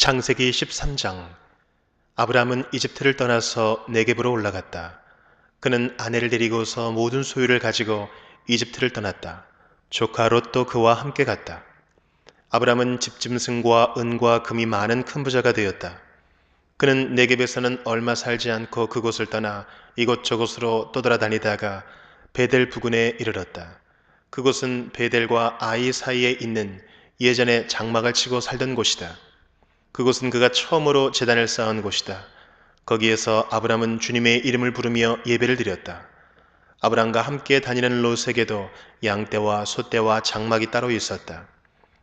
창세기 13장. 아브라함은 이집트를 떠나서 네겝으로 올라갔다. 그는 아내를 데리고서 모든 소유를 가지고 이집트를 떠났다. 조카 롯도 그와 함께 갔다. 아브라함은 집짐승과 은과 금이 많은 큰 부자가 되었다. 그는 네겝에서는 얼마 살지 않고 그곳을 떠나 이곳저곳으로 떠돌아다니다가 베델 부근에 이르렀다. 그곳은 베델과 아이 사이에 있는 예전에 장막을 치고 살던 곳이다. 그곳은 그가 처음으로 제단을 쌓은 곳이다. 거기에서 아브람은 주님의 이름을 부르며 예배를 드렸다. 아브람과 함께 다니는 롯에게도 양떼와 소떼와 장막이 따로 있었다.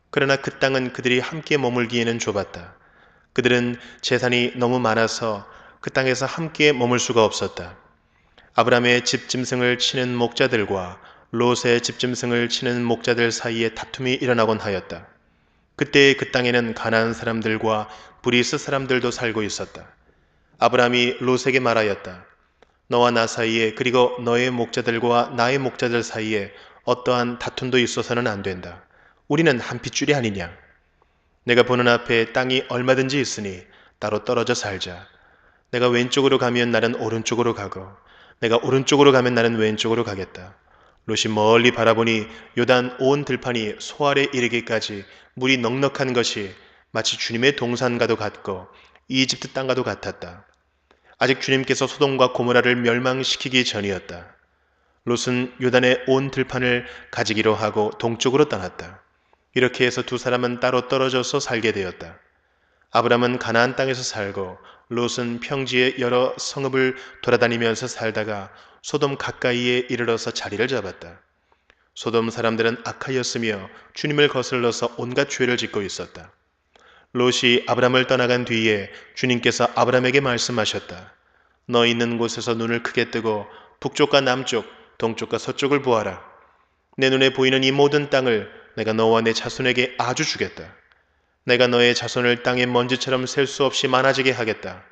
그러나 그 땅은 그들이 함께 머물기에는 좁았다. 그들은 재산이 너무 많아서 그 땅에서 함께 머물 수가 없었다. 아브람의 집짐승을 치는 목자들과 롯의 집짐승을 치는 목자들 사이에 다툼이 일어나곤 하였다. 그때 그 땅에는 가나안 사람들과 브리스 사람들도 살고 있었다. 아브라함이 롯에게 말하였다. 너와 나 사이에 그리고 너의 목자들과 나의 목자들 사이에 어떠한 다툼도 있어서는 안 된다. 우리는 한 핏줄이 아니냐. 내가 보는 앞에 땅이 얼마든지 있으니 따로 떨어져 살자. 내가 왼쪽으로 가면 나는 오른쪽으로 가고 내가 오른쪽으로 가면 나는 왼쪽으로 가겠다. 롯이 멀리 바라보니 요단 온 들판이 소알에 이르기까지 물이 넉넉한 것이 마치 주님의 동산과도 같고 이집트 땅과도 같았다. 아직 주님께서 소돔과 고모라를 멸망시키기 전이었다. 롯은 요단의 온 들판을 가지기로 하고 동쪽으로 떠났다. 이렇게 해서 두 사람은 따로 떨어져서 살게 되었다. 아브람은 가나안 땅에서 살고 롯은 평지의 여러 성읍을 돌아다니면서 살다가 소돔 가까이에 이르러서 자리를 잡았다. 소돔 사람들은 악하였으며 주님을 거슬러서 온갖 죄를 짓고 있었다. 롯이 아브람을 떠나간 뒤에 주님께서 아브람에게 말씀하셨다. 너 있는 곳에서 눈을 크게 뜨고 북쪽과 남쪽, 동쪽과 서쪽을 보아라. 내 눈에 보이는 이 모든 땅을 내가 너와 내 자손에게 아주 주겠다. 내가 너의 자손을 땅의 먼지처럼 셀 수 없이 많아지게 하겠다.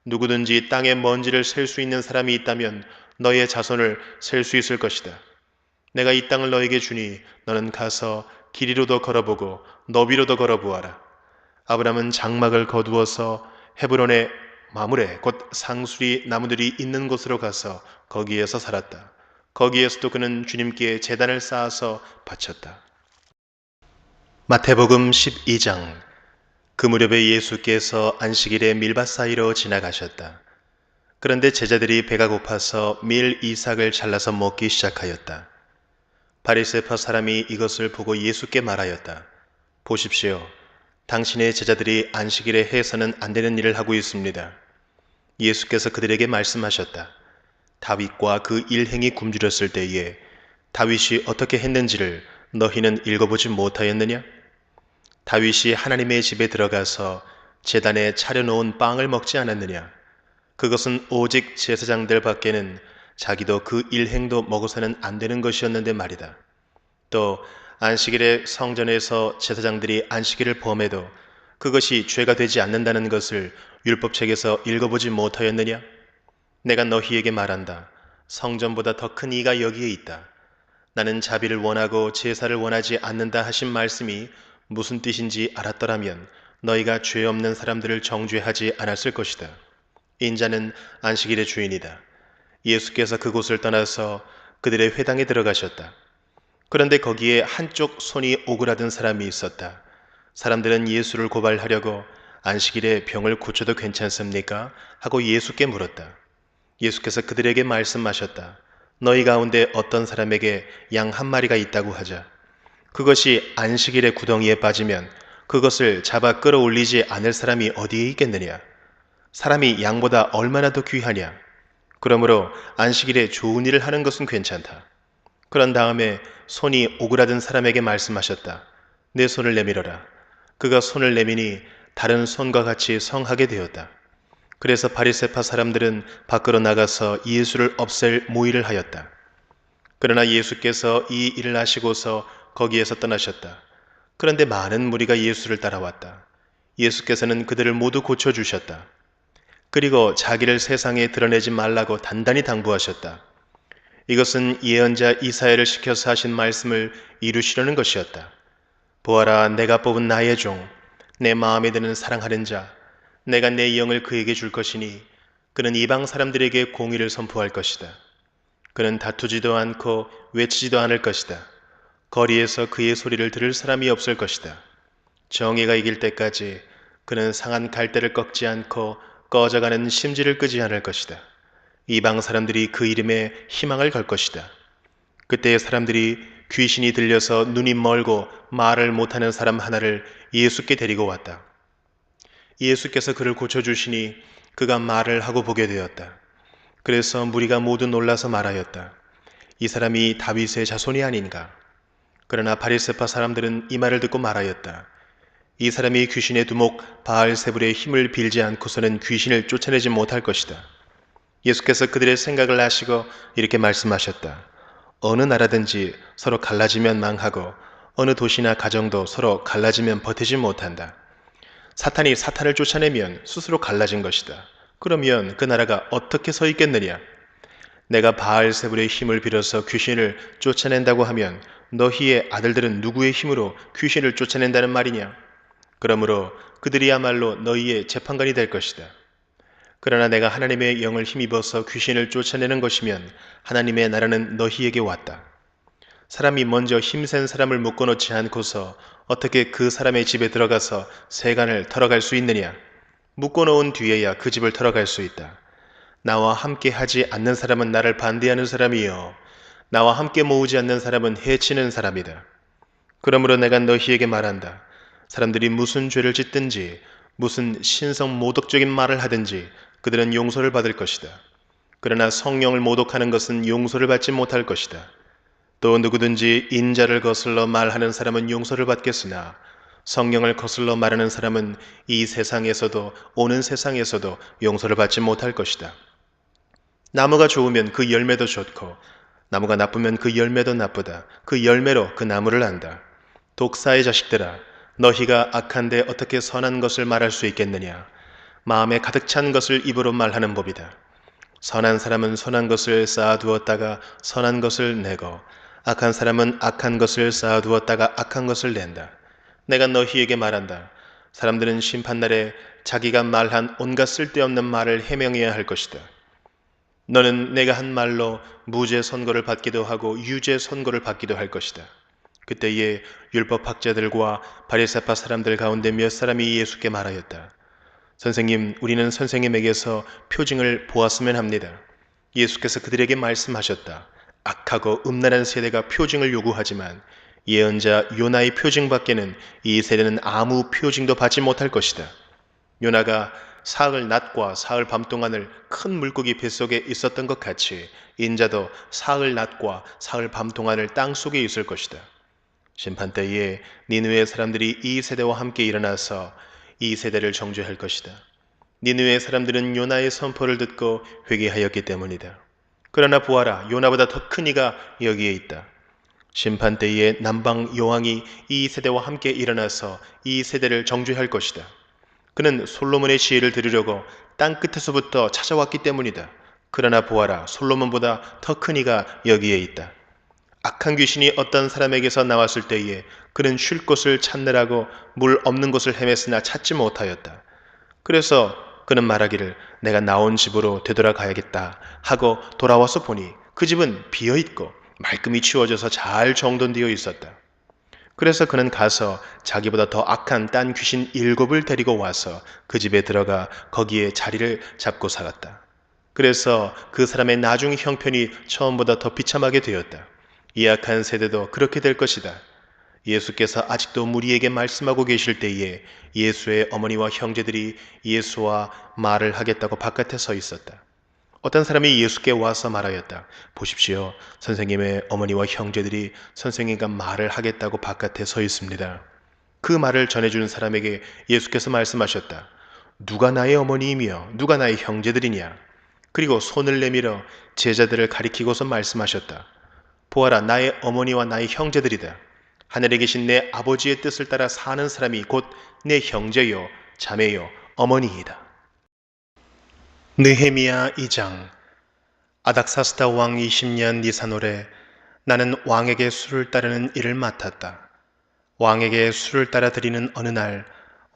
누구든지 땅의 먼지를 셀 수 있는 사람이 있다면 너의 자손을 셀 수 있을 것이다. 내가 이 땅을 너에게 주니 너는 가서 길이로도 걸어보고 너비로도 걸어보아라. 아브람은 장막을 거두어서 헤브론의 마물에 곧 상수리 나무들이 있는 곳으로 가서 거기에서 살았다. 거기에서도 그는 주님께 제단을 쌓아서 바쳤다. 마태복음 12장. 그 무렵에 예수께서 안식일에 밀밭 사이로 지나가셨다. 그런데 제자들이 배가 고파서 밀 이삭을 잘라서 먹기 시작하였다. 바리새파 사람이 이것을 보고 예수께 말하였다. 보십시오. 당신의 제자들이 안식일에 해서는 안 되는 일을 하고 있습니다. 예수께서 그들에게 말씀하셨다. 다윗과 그 일행이 굶주렸을 때에 다윗이 어떻게 했는지를 너희는 읽어보지 못하였느냐? 다윗이 하나님의 집에 들어가서 제단에 차려놓은 빵을 먹지 않았느냐? 그것은 오직 제사장들 밖에는 자기도 그 일행도 먹어서는 안 되는 것이었는데 말이다. 또 안식일에 성전에서 제사장들이 안식일을 범해도 그것이 죄가 되지 않는다는 것을 율법책에서 읽어보지 못하였느냐? 내가 너희에게 말한다. 성전보다 더 큰 이가 여기에 있다. 나는 자비를 원하고 제사를 원하지 않는다 하신 말씀이 무슨 뜻인지 알았더라면 너희가 죄 없는 사람들을 정죄하지 않았을 것이다. 인자는 안식일의 주인이다. 예수께서 그곳을 떠나서 그들의 회당에 들어가셨다. 그런데 거기에 한쪽 손이 오그라든 사람이 있었다. 사람들은 예수를 고발하려고 안식일에 병을 고쳐도 괜찮습니까? 하고 예수께 물었다. 예수께서 그들에게 말씀하셨다. 너희 가운데 어떤 사람에게 양 한 마리가 있다고 하자. 그것이 안식일의 구덩이에 빠지면 그것을 잡아 끌어올리지 않을 사람이 어디에 있겠느냐? 사람이 양보다 얼마나 더 귀하냐? 그러므로 안식일에 좋은 일을 하는 것은 괜찮다. 그런 다음에 손이 오그라든 사람에게 말씀하셨다. 내 손을 내밀어라. 그가 손을 내미니 다른 손과 같이 성하게 되었다. 그래서 바리새파 사람들은 밖으로 나가서 예수를 없앨 모의를 하였다. 그러나 예수께서 이 일을 하시고서 거기에서 떠나셨다. 그런데 많은 무리가 예수를 따라왔다. 예수께서는 그들을 모두 고쳐주셨다. 그리고 자기를 세상에 드러내지 말라고 단단히 당부하셨다. 이것은 예언자 이사야를 시켜서 하신 말씀을 이루시려는 것이었다. 보아라, 내가 뽑은 나의 종, 내 마음에 드는 사랑하는 자, 내가 내 영을 그에게 줄 것이니 그는 이방 사람들에게 공의를 선포할 것이다. 그는 다투지도 않고 외치지도 않을 것이다. 거리에서 그의 소리를 들을 사람이 없을 것이다. 정의가 이길 때까지 그는 상한 갈대를 꺾지 않고 꺼져가는 심지를 끄지 않을 것이다. 이방 사람들이 그 이름에 희망을 걸 것이다. 그때의 사람들이 귀신이 들려서 눈이 멀고 말을 못하는 사람 하나를 예수께 데리고 왔다. 예수께서 그를 고쳐주시니 그가 말을 하고 보게 되었다. 그래서 무리가 모두 놀라서 말하였다. 이 사람이 다윗의 자손이 아닌가? 그러나 바리새파 사람들은 이 말을 듣고 말하였다. 이 사람이 귀신의 두목 바알세불의 힘을 빌지 않고서는 귀신을 쫓아내지 못할 것이다. 예수께서 그들의 생각을 아시고 이렇게 말씀하셨다. 어느 나라든지 서로 갈라지면 망하고 어느 도시나 가정도 서로 갈라지면 버티지 못한다. 사탄이 사탄을 쫓아내면 스스로 갈라진 것이다. 그러면 그 나라가 어떻게 서 있겠느냐? 내가 바알세불의 힘을 빌어서 귀신을 쫓아낸다고 하면 너희의 아들들은 누구의 힘으로 귀신을 쫓아낸다는 말이냐? 그러므로 그들이야말로 너희의 재판관이 될 것이다. 그러나 내가 하나님의 영을 힘입어서 귀신을 쫓아내는 것이면 하나님의 나라는 너희에게 왔다. 사람이 먼저 힘센 사람을 묶어놓지 않고서 어떻게 그 사람의 집에 들어가서 세간을 털어갈 수 있느냐? 묶어놓은 뒤에야 그 집을 털어갈 수 있다. 나와 함께 하지 않는 사람은 나를 반대하는 사람이요. 나와 함께 모으지 않는 사람은 해치는 사람이다. 그러므로 내가 너희에게 말한다. 사람들이 무슨 죄를 짓든지 무슨 신성 모독적인 말을 하든지 그들은 용서를 받을 것이다. 그러나 성령을 모독하는 것은 용서를 받지 못할 것이다. 또 누구든지 인자를 거슬러 말하는 사람은 용서를 받겠으나 성령을 거슬러 말하는 사람은 이 세상에서도 오는 세상에서도 용서를 받지 못할 것이다. 나무가 좋으면 그 열매도 좋고 나무가 나쁘면 그 열매도 나쁘다. 그 열매로 그 나무를 안다. 독사의 자식들아, 너희가 악한데 어떻게 선한 것을 말할 수 있겠느냐? 마음에 가득 찬 것을 입으로 말하는 법이다. 선한 사람은 선한 것을 쌓아두었다가 선한 것을 내고 악한 사람은 악한 것을 쌓아두었다가 악한 것을 낸다. 내가 너희에게 말한다. 사람들은 심판날에 자기가 말한 온갖 쓸데없는 말을 해명해야 할 것이다. 너는 내가 한 말로 무죄 선고를 받기도 하고 유죄 선고를 받기도 할 것이다. 그때에 율법학자들과 바리새파 사람들 가운데 몇 사람이 예수께 말하였다. 선생님, 우리는 선생님에게서 표징을 보았으면 합니다. 예수께서 그들에게 말씀하셨다. 악하고 음란한 세대가 표징을 요구하지만 예언자 요나의 표징밖에는 이 세대는 아무 표징도 받지 못할 것이다. 요나가 사흘 낮과 사흘 밤 동안을 큰 물고기 뱃속에 있었던 것 같이 인자도 사흘 낮과 사흘 밤 동안을 땅속에 있을 것이다. 심판 때에 니느웨 사람들이 이 세대와 함께 일어나서 이 세대를 정죄할 것이다. 니느웨 사람들은 요나의 선포를 듣고 회개하였기 때문이다. 그러나 보아라, 요나보다 더 큰 이가 여기에 있다. 심판 때에 남방 여왕이 이 세대와 함께 일어나서 이 세대를 정죄할 것이다. 그는 솔로몬의 지혜를 들으려고 땅 끝에서부터 찾아왔기 때문이다. 그러나 보아라, 솔로몬보다 더 큰 이가 여기에 있다. 악한 귀신이 어떤 사람에게서 나왔을 때에 그는 쉴 곳을 찾느라고 물 없는 곳을 헤맸으나 찾지 못하였다. 그래서 그는 말하기를 내가 나온 집으로 되돌아가야겠다 하고 돌아와서 보니 그 집은 비어있고 말끔히 치워져서 잘 정돈되어 있었다. 그래서 그는 가서 자기보다 더 악한 딴 귀신 7을 데리고 와서 그 집에 들어가 거기에 자리를 잡고 살았다. 그래서 그 사람의 나중 형편이 처음보다 더 비참하게 되었다. 이 악한 세대도 그렇게 될 것이다. 예수께서 아직도 무리에게 말씀하고 계실 때에 예수의 어머니와 형제들이 예수와 말을 하겠다고 바깥에 서 있었다. 어떤 사람이 예수께 와서 말하였다. 보십시오. 선생님의 어머니와 형제들이 선생님과 말을 하겠다고 바깥에 서 있습니다. 그 말을 전해주는 사람에게 예수께서 말씀하셨다. 누가 나의 어머니이며 누가 나의 형제들이냐? 그리고 손을 내밀어 제자들을 가리키고서 말씀하셨다. 보아라, 나의 어머니와 나의 형제들이다. 하늘에 계신 내 아버지의 뜻을 따라 사는 사람이 곧 내 형제요, 자매요, 어머니이다. 느헤미야 2장. 아닥사스다 왕 20년 니산월에 나는 왕에게 술을 따르는 일을 맡았다. 왕에게 술을 따라 드리는 어느 날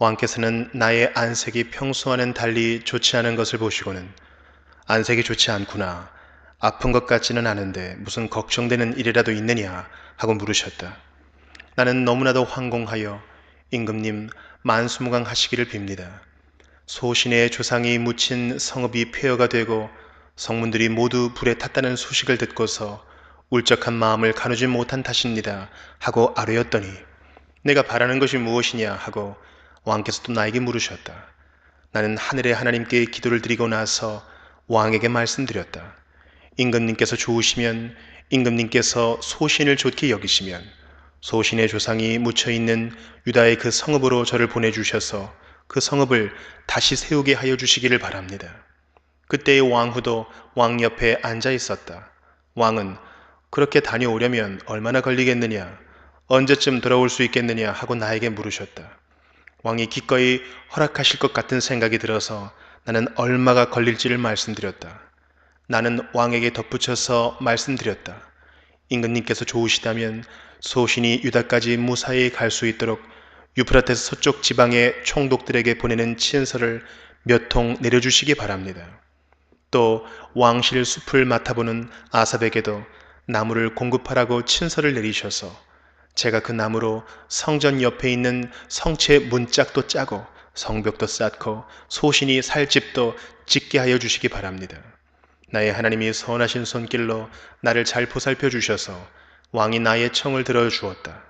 왕께서는 나의 안색이 평소와는 달리 좋지 않은 것을 보시고는 안색이 좋지 않구나. 아픈 것 같지는 않은데 무슨 걱정되는 일이라도 있느냐 하고 물으셨다. 나는 너무나도 황공하여 임금님 만수무강하시기를 빕니다. 소신의 조상이 묻힌 성읍이 폐허가 되고 성문들이 모두 불에 탔다는 소식을 듣고서 울적한 마음을 가누지 못한 탓입니다 하고 아뢰었더니 내가 바라는 것이 무엇이냐 하고 왕께서 또 나에게 물으셨다. 나는 하늘의 하나님께 기도를 드리고 나서 왕에게 말씀드렸다. 임금님께서 좋으시면, 임금님께서 소신을 좋게 여기시면 소신의 조상이 묻혀있는 유다의 그 성읍으로 저를 보내주셔서 그 성읍을 다시 세우게 하여 주시기를 바랍니다. 그때의 왕후도 왕 옆에 앉아 있었다. 왕은 그렇게 다녀오려면 얼마나 걸리겠느냐, 언제쯤 돌아올 수 있겠느냐 하고 나에게 물으셨다. 왕이 기꺼이 허락하실 것 같은 생각이 들어서 나는 얼마가 걸릴지를 말씀드렸다. 나는 왕에게 덧붙여서 말씀드렸다. 임금님께서 좋으시다면 소신이 유다까지 무사히 갈 수 있도록 유프라테스 서쪽 지방의 총독들에게 보내는 친서를 몇 통 내려주시기 바랍니다. 또 왕실 숲을 맡아보는 아삽에게도 나무를 공급하라고 친서를 내리셔서 제가 그 나무로 성전 옆에 있는 성체 문짝도 짜고 성벽도 쌓고 소신이 살 집도 짓게 하여 주시기 바랍니다. 나의 하나님이 선하신 손길로 나를 잘 보살펴 주셔서 왕이 나의 청을 들어 주었다.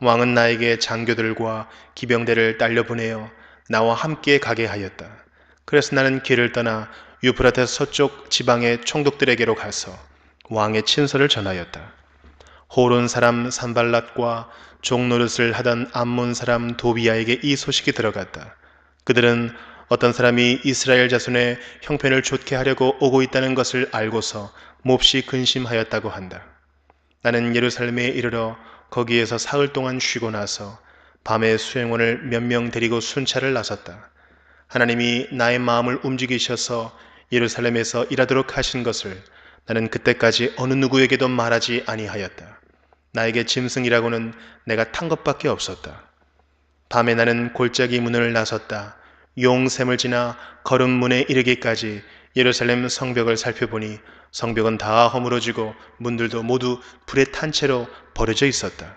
왕은 나에게 장교들과 기병대를 딸려 보내어 나와 함께 가게 하였다. 그래서 나는 길을 떠나 유프라테스 서쪽 지방의 총독들에게로 가서 왕의 친서를 전하였다. 호론 사람 산발랏과 종노릇을 하던 암몬 사람 도비야에게 이 소식이 들어갔다. 그들은 어떤 사람이 이스라엘 자손의 형편을 좋게 하려고 오고 있다는 것을 알고서 몹시 근심하였다고 한다. 나는 예루살렘에 이르러 거기에서 사흘 동안 쉬고 나서 밤에 수행원을 몇 명 데리고 순찰을 나섰다. 하나님이 나의 마음을 움직이셔서 예루살렘에서 일하도록 하신 것을 나는 그때까지 어느 누구에게도 말하지 아니하였다. 나에게 짐승이라고는 내가 탄 것밖에 없었다. 밤에 나는 골짜기 문을 나섰다. 용샘을 지나 거름문에 이르기까지 예루살렘 성벽을 살펴보니 성벽은 다 허물어지고 문들도 모두 불에 탄 채로 버려져 있었다.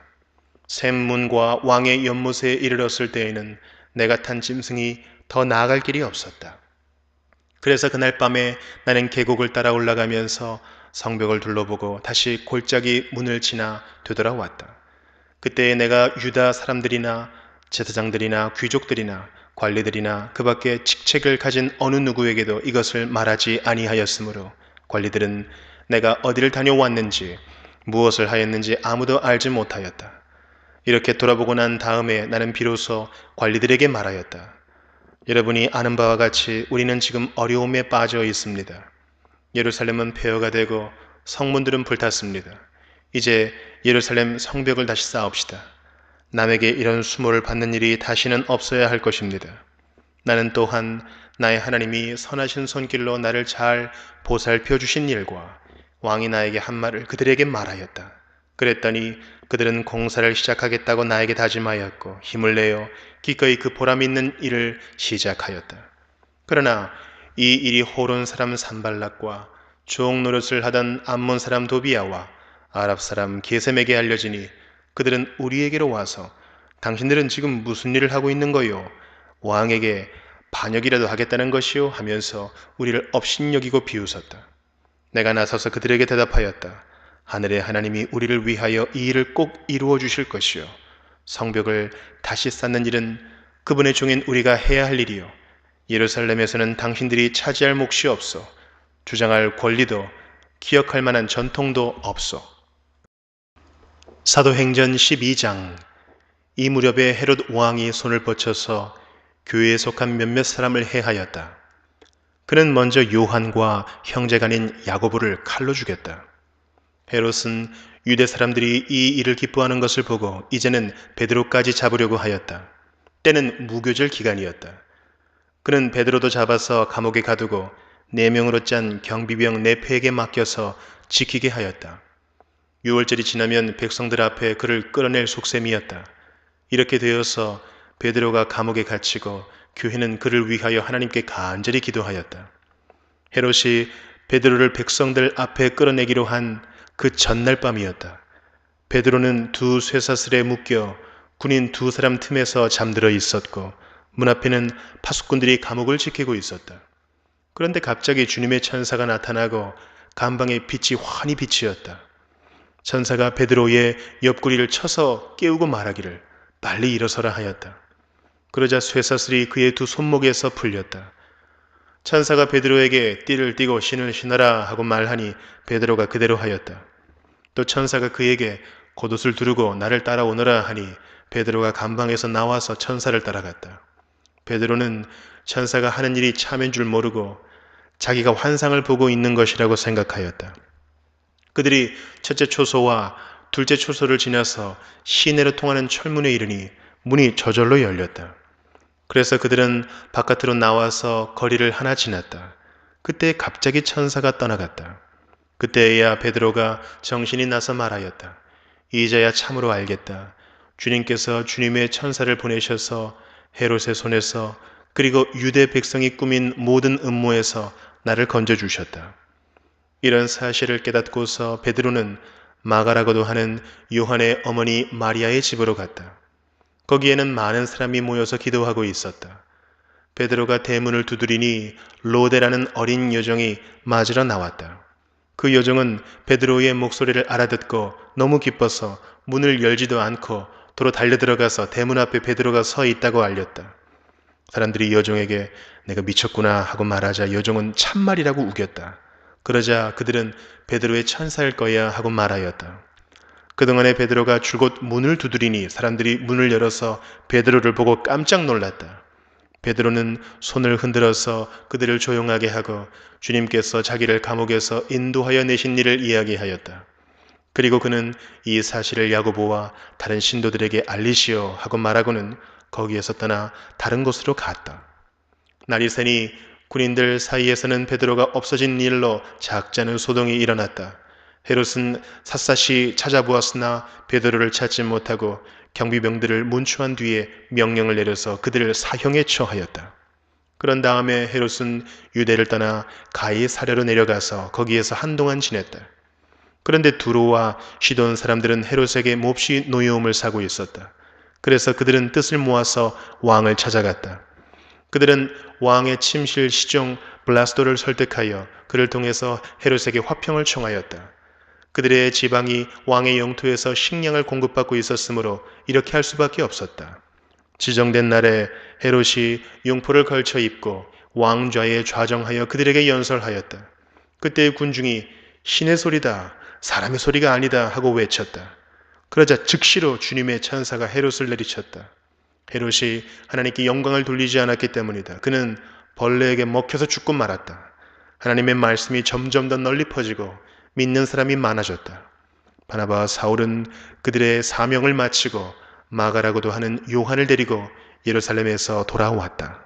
샘문과 왕의 연못에 이르렀을 때에는 내가 탄 짐승이 더 나아갈 길이 없었다. 그래서 그날 밤에 나는 계곡을 따라 올라가면서 성벽을 둘러보고 다시 골짜기 문을 지나 되돌아왔다. 그때 내가 유다 사람들이나 제사장들이나 귀족들이나 관리들이나 그 밖에 직책을 가진 어느 누구에게도 이것을 말하지 아니하였으므로 관리들은 내가 어디를 다녀왔는지 무엇을 하였는지 아무도 알지 못하였다. 이렇게 돌아보고 난 다음에 나는 비로소 관리들에게 말하였다. 여러분이 아는 바와 같이 우리는 지금 어려움에 빠져 있습니다. 예루살렘은 폐허가 되고 성문들은 불탔습니다. 이제 예루살렘 성벽을 다시 쌓읍시다. 남에게 이런 수모를 받는 일이 다시는 없어야 할 것입니다. 나는 또한 나의 하나님이 선하신 손길로 나를 잘 보살펴 주신 일과 왕이 나에게 한 말을 그들에게 말하였다. 그랬더니 그들은 공사를 시작하겠다고 나에게 다짐하였고 힘을 내어 기꺼이 그 보람 있는 일을 시작하였다. 그러나 이 일이 호론 사람 산발락과 종 노릇을 하던 암몬 사람 도비야와 아랍 사람 게셈에게 알려지니 그들은 우리에게로 와서 당신들은 지금 무슨 일을 하고 있는 거요? 왕에게 반역이라도 하겠다는 것이요? 하면서 우리를 업신여기고 비웃었다. 내가 나서서 그들에게 대답하였다. 하늘의 하나님이 우리를 위하여 이 일을 꼭 이루어 주실 것이요. 성벽을 다시 쌓는 일은 그분의 종인 우리가 해야 할 일이요. 예루살렘에서는 당신들이 차지할 몫이 없어. 주장할 권리도 기억할 만한 전통도 없어. 사도행전 12장. 이 무렵에 헤롯 왕이 손을 뻗쳐서 교회에 속한 몇몇 사람을 해하였다. 그는 먼저 요한과 형제간인 야고보를 칼로 죽였다. 헤롯은 유대 사람들이 이 일을 기뻐하는 것을 보고 이제는 베드로까지 잡으려고 하였다. 때는 무교절 기간이었다. 그는 베드로도 잡아서 감옥에 가두고 4명으로 짠 경비병 4패에게 맡겨서 지키게 하였다. 6월절이 지나면 백성들 앞에 그를 끌어낼 속셈이었다. 이렇게 되어서 베드로가 감옥에 갇히고 교회는 그를 위하여 하나님께 간절히 기도하였다. 헤롯이 베드로를 백성들 앞에 끌어내기로 한 그 전날 밤이었다. 베드로는 두 쇠사슬에 묶여 군인 두 사람 틈에서 잠들어 있었고 문 앞에는 파수꾼들이 감옥을 지키고 있었다. 그런데 갑자기 주님의 천사가 나타나고 감방에 빛이 환히 비치었다. 천사가 베드로의 옆구리를 쳐서 깨우고 말하기를 빨리 일어서라 하였다. 그러자 쇠사슬이 그의 두 손목에서 풀렸다. 천사가 베드로에게 띠를 띠고 신을 신어라 하고 말하니 베드로가 그대로 하였다. 또 천사가 그에게 겉옷을 두르고 나를 따라오너라 하니 베드로가 감방에서 나와서 천사를 따라갔다. 베드로는 천사가 하는 일이 참인 줄 모르고 자기가 환상을 보고 있는 것이라고 생각하였다. 그들이 첫째 초소와 둘째 초소를 지나서 시내로 통하는 철문에 이르니 문이 저절로 열렸다. 그래서 그들은 바깥으로 나와서 거리를 하나 지났다. 그때 갑자기 천사가 떠나갔다. 그때야 베드로가 정신이 나서 말하였다. 이제야 참으로 알겠다. 주님께서 주님의 천사를 보내셔서 헤롯의 손에서 그리고 유대 백성이 꾸민 모든 음모에서 나를 건져주셨다. 이런 사실을 깨닫고서 베드로는 마가라고도 하는 요한의 어머니 마리아의 집으로 갔다. 거기에는 많은 사람이 모여서 기도하고 있었다. 베드로가 대문을 두드리니 로데라는 어린 여종이 맞으러 나왔다. 그 여종은 베드로의 목소리를 알아듣고 너무 기뻐서 문을 열지도 않고 도로 달려들어가서 대문 앞에 베드로가 서 있다고 알렸다. 사람들이 여종에게 내가 미쳤구나 하고 말하자 여종은 참말이라고 우겼다. 그러자 그들은 베드로의 천사일 거야 하고 말하였다. 그동안에 베드로가 줄곧 문을 두드리니 사람들이 문을 열어서 베드로를 보고 깜짝 놀랐다. 베드로는 손을 흔들어서 그들을 조용하게 하고 주님께서 자기를 감옥에서 인도하여 내신 일을 이야기하였다. 그리고 그는 이 사실을 야고보와 다른 신도들에게 알리시오 하고 말하고는 거기에서 떠나 다른 곳으로 갔다. 날이 새니 군인들 사이에서는 베드로가 없어진 일로 작지 않은 소동이 일어났다. 헤롯은 샅샅이 찾아보았으나 베드로를 찾지 못하고 경비병들을 문초한 뒤에 명령을 내려서 그들을 사형에 처하였다. 그런 다음에 헤롯은 유대를 떠나 가이사랴로 내려가서 거기에서 한동안 지냈다. 그런데 두로와 시돈 사람들은 헤롯에게 몹시 노여움을 사고 있었다. 그래서 그들은 뜻을 모아서 왕을 찾아갔다. 그들은 왕의 침실 시종 블라스도를 설득하여 그를 통해서 헤롯에게 화평을 청하였다. 그들의 지방이 왕의 영토에서 식량을 공급받고 있었으므로 이렇게 할 수밖에 없었다. 지정된 날에 헤롯이 용포를 걸쳐 입고 왕좌에 좌정하여 그들에게 연설하였다. 그때 군중이 신의 소리다, 사람의 소리가 아니다 하고 외쳤다. 그러자 즉시로 주님의 천사가 헤롯을 내리쳤다. 헤롯이 하나님께 영광을 돌리지 않았기 때문이다. 그는 벌레에게 먹혀서 죽고 말았다. 하나님의 말씀이 점점 더 널리 퍼지고 믿는 사람이 많아졌다. 바나바와 사울은 그들의 사명을 마치고 마가라고도 하는 요한을 데리고 예루살렘에서 돌아왔다.